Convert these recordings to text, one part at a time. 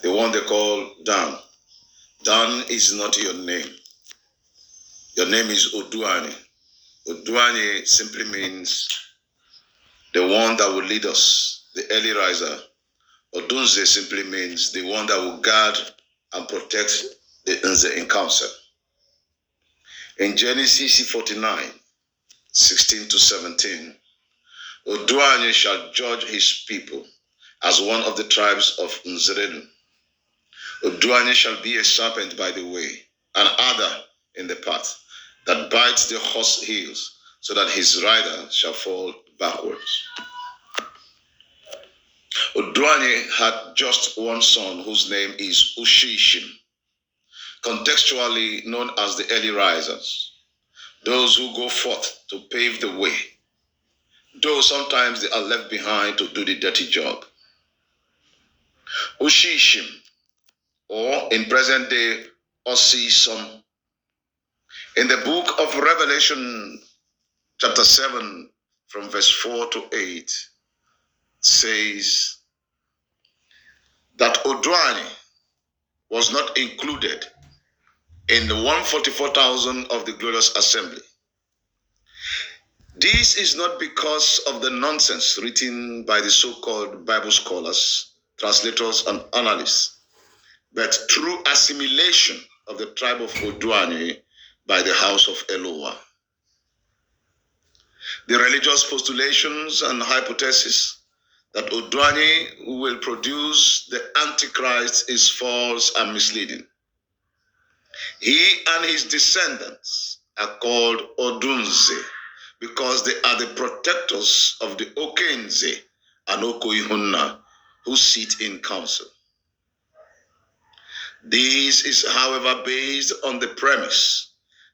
the one they call Dan. Dan is not your name. Your name is Odu'Añi. Odu'Añi simply means the one that will lead us, the early riser. Odunze simply means the one that will guard and protect the Nze in council. In Genesis 49, 16 to 17, Odu'Añi shall judge his people as one of the tribes of Nze'Ihu'Chi'Ka'Obu. Odu'Añi shall be a serpent by the way, an adder in the path, that bites the horse heels, so that his rider shall fall backwards. Odu'Añi had just one son whose name is Ushishim, contextually known as the early risers, those who go forth to pave the way, though sometimes they are left behind to do the dirty job. Ushishim, or in present day, Osisom. In the book of Revelation, chapter 7, from verse 4 to 8, says that Odu'Añi was not included in the 144,000 of the glorious assembly. This is not because of the nonsense written by the so-called Bible scholars, translators, and analysts, but through assimilation of the tribe of Odu'Añi by the house of Eloah. The religious postulations and hypotheses that Odu'Añi will produce the Antichrist is false and misleading. He and his descendants are called Odunze because they are the protectors of the Okenze and Okoihunna who sit in council. This is, however, based on the premise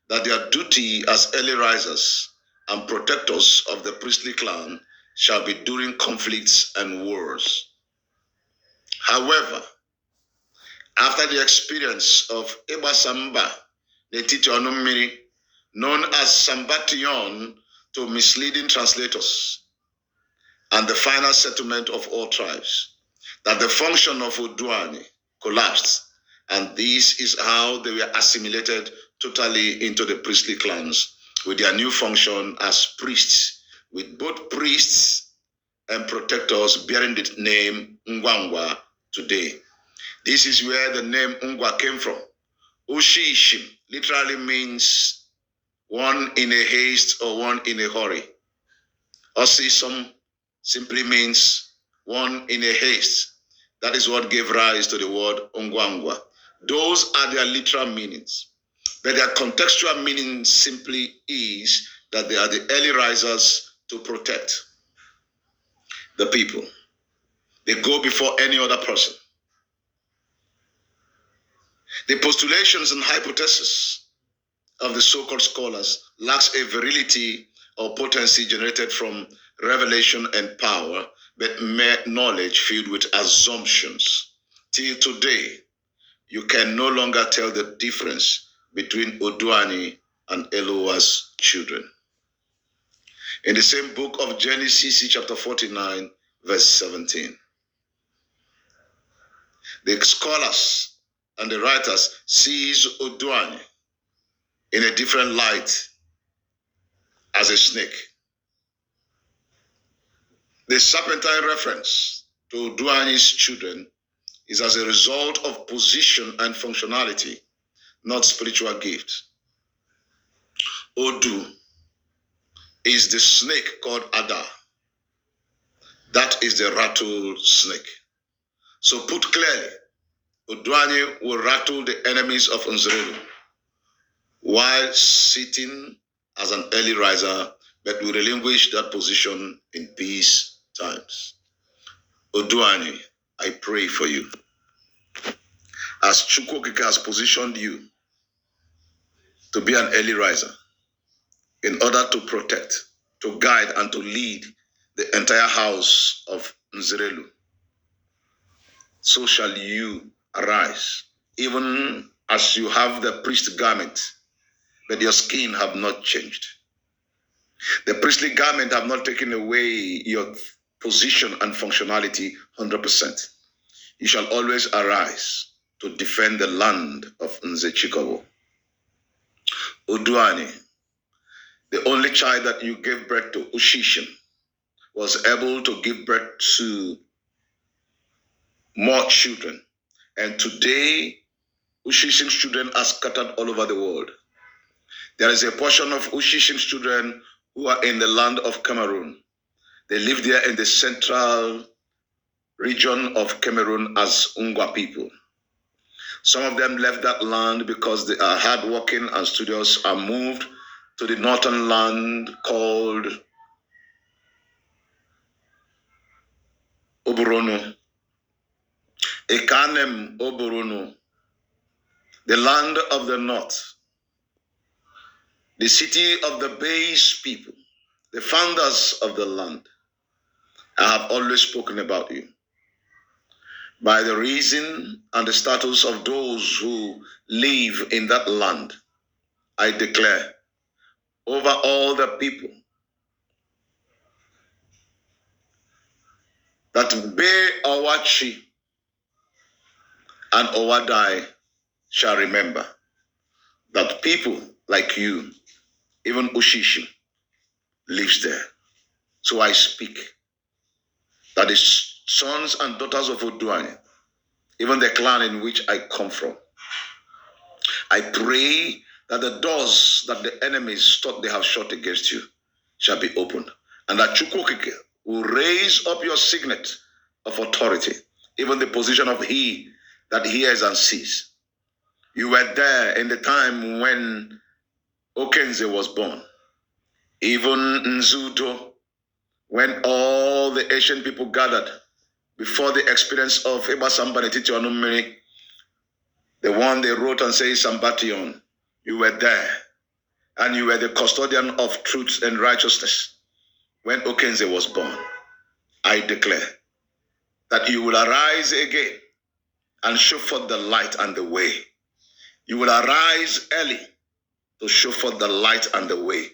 that their duty as early risers and protectors of the priestly clan shall be during conflicts and wars. However, after the experience of Ebasamba, the Titionumiri, known as Sambation to misleading translators, and the final settlement of all tribes, that the function of Odu'Añi collapsed, and this is how they were assimilated totally into the priestly clans with their new function as priests, with both priests and protectors bearing the name Ngwangwa today. This is where the name Ngwa came from. Ushishim literally means one in a haste or one in a hurry. Osisom simply means one in a haste. That is what gave rise to the word Ngwangwa. Those are their literal meanings. But their contextual meaning simply is that they are the early risers to protect the people. They go before any other person. The postulations and hypotheses of the so-called scholars lacks a virility or potency generated from revelation and power, but mere knowledge filled with assumptions. Till today, you can no longer tell the difference between Odu'Añi and Eloah's children. In the same book of Genesis, chapter 49, verse 17, the scholars and the writers sees Odu'Añi in a different light as a snake. The serpentine reference to Odu'Añi's children is as a result of position and functionality, not spiritual gift. Odu is the snake called Ada. That is the rattlesnake. So put clearly, Odu'Añi will rattle the enemies of Nze'Ihu'Chi'Ka'Obu while sitting as an early riser, but will relinquish that position in peace times. Odu'Añi, I pray for you. As Chukwokike has positioned you to be an early riser in order to protect, to guide, and to lead the entire house of Nze'Ihu'Chi'Ka'Obu, so shall you arise, even as you have the priest garment, but your skin have not changed. The priestly garment have not taken away your position and functionality 100%. you shall always arise to defend the land of Nze'Ihu'Chi'Ka'Obu. Odu'Añi, the only child that you gave birth to, Ushishin, was able to give birth to more children. And today, Ushishin's children are scattered all over the world. There is a portion of Ushishin's children who are in the land of Cameroon. They live there in the central region of Cameroon as Ungwa people. Some of them left that land because they are hardworking and studious and moved to the northern land called Oburono. Ekanem Oburono, the land of the north, the city of the base people, the founders of the land. I have always spoken about you. By the reason and the status of those who live in that land, I declare over all the people that Be Owachi and Owadai shall remember that people like you, even Ushishi, lives there. So I speak that the sons and daughters of Odu'Añi, even the clan in which I come from, I pray that the doors that the enemies thought they have shut against you shall be opened, and that Chukwokike will raise up your signet of authority, even the position of he that hears and sees. You were there in the time when Okenze was born, even Nzudo, when all the Asian people gathered before the experience of Eba Sambanetiti Onumiri, the one they wrote and say Sambation. You were there, and you were the custodian of truth and righteousness when Okenze was born. I declare that you will arise again and show forth the light and the way. You will arise early to show forth the light and the way.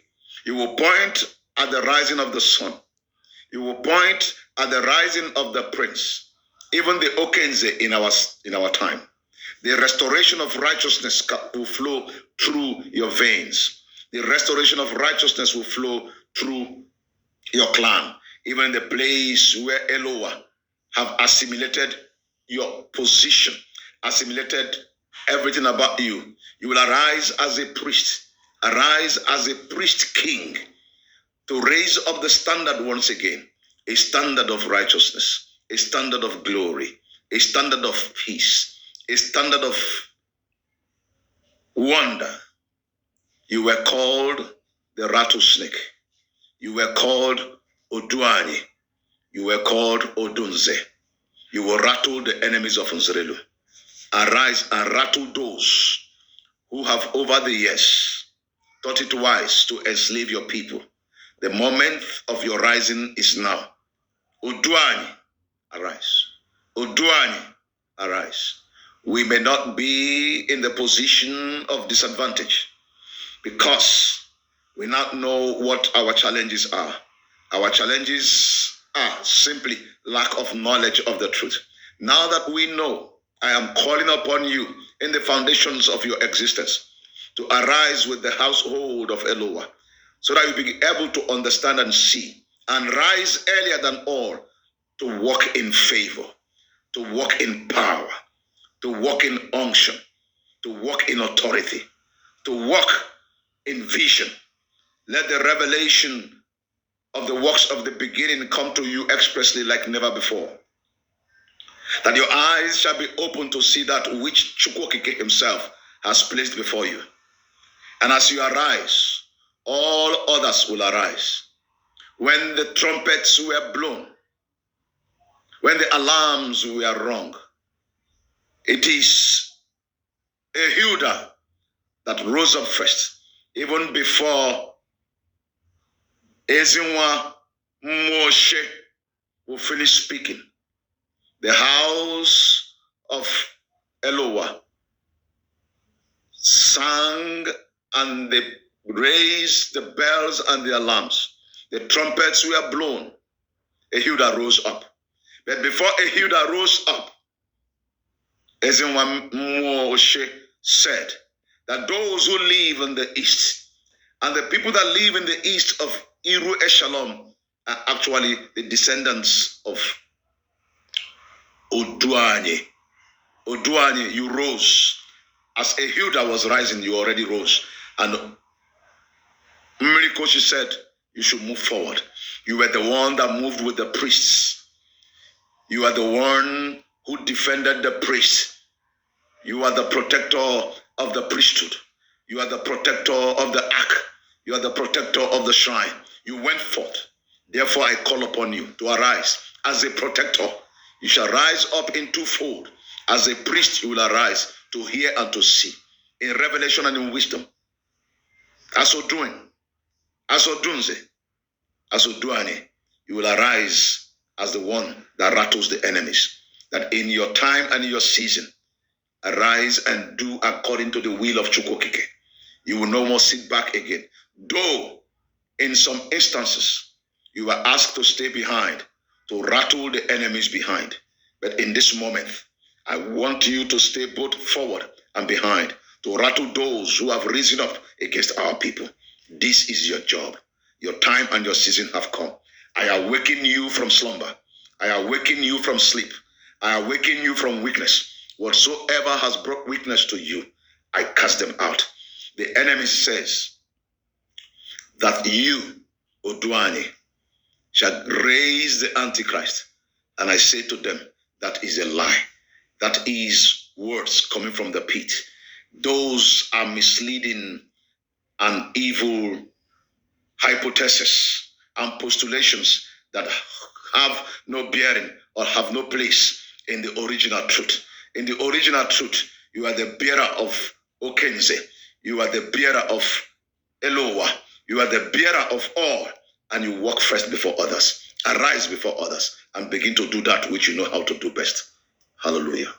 You will point at the rising of the sun. You will point at the rising of the prince, even the Okenze in our time. The restoration of righteousness will flow through your veins. The restoration of righteousness will flow through your clan, even in the place where Eloah have assimilated your position, assimilated everything about you. You will arise as a priest, arise as a priest king, to raise up the standard once again, a standard of righteousness, a standard of glory, a standard of peace, a standard of wonder. You were called the rattlesnake. You were called Odu'Añi. You were called Odunze. You will rattle the enemies of Nzerelu. Arise and rattle those who have over the years thought it wise to enslave your people. The moment of your rising is now. Odu'Añi, arise. Odu'Añi, arise. We may not be in the position of disadvantage because we not know what our challenges are. Our challenges are simply lack of knowledge of the truth. Now that we know, I am calling upon you in the foundations of your existence to arise with the household of Eloah, so that you be able to understand and see and rise earlier than all to walk in favor, to walk in power, to walk in unction, to walk in authority, to walk in vision. Let the revelation of the works of the beginning come to you expressly like never before. That your eyes shall be open to see that which Chukwokike himself has placed before you. And as you arise, all others will arise. When the trumpets were blown, when the alarms were rung, it is Ehuda that rose up first, even before Ezinwa Moshe will finish speaking. The house of Eloah sang and they raised the bells and the alarms. The trumpets were blown. Ehuda rose up. But before Ehuda rose up, Nze'Ihu'Chi'Ka'Obu said that those who live in the east and the people that live in the east of Iru Eshalom are actually the descendants of Odu'Añi. Odu'Añi, you rose. As a hill that was rising, you already rose. And Mmirikoshi said, you should move forward. You were the one that moved with the priests. You are the one who defended the priests. You are the protector of the priesthood. You are the protector of the ark. You are the protector of the shrine. You went forth. Therefore, I call upon you to arise as a protector. You shall rise up in twofold. As a priest, you will arise to hear and to see in revelation and in wisdom. As Odunze, as Odu'Añi, you will arise as the one that rattles the enemies. That in your time and in your season, arise and do according to the will of Chukwokike. You will no more sit back again. Though in some instances, you are asked to stay behind, to rattle the enemies behind. But in this moment, I want you to stay both forward and behind, to rattle those who have risen up against our people. This is your job. Your time and your season have come. I awaken you from slumber. I awaken you from sleep. I awaken you from weakness. Whatsoever has brought weakness to you, I cast them out. The enemy says that you, Odu'Añi, shall raise the Antichrist. And I say to them, that is a lie. That is words coming from the pit. Those are misleading and evil hypotheses and postulations that have no bearing or have no place in the original truth. In the original truth, you are the bearer of Okenze. You are the bearer of Elowa. You are the bearer of all, and you walk first before others. Arise before others and begin to do that which you know how to do best. Hallelujah.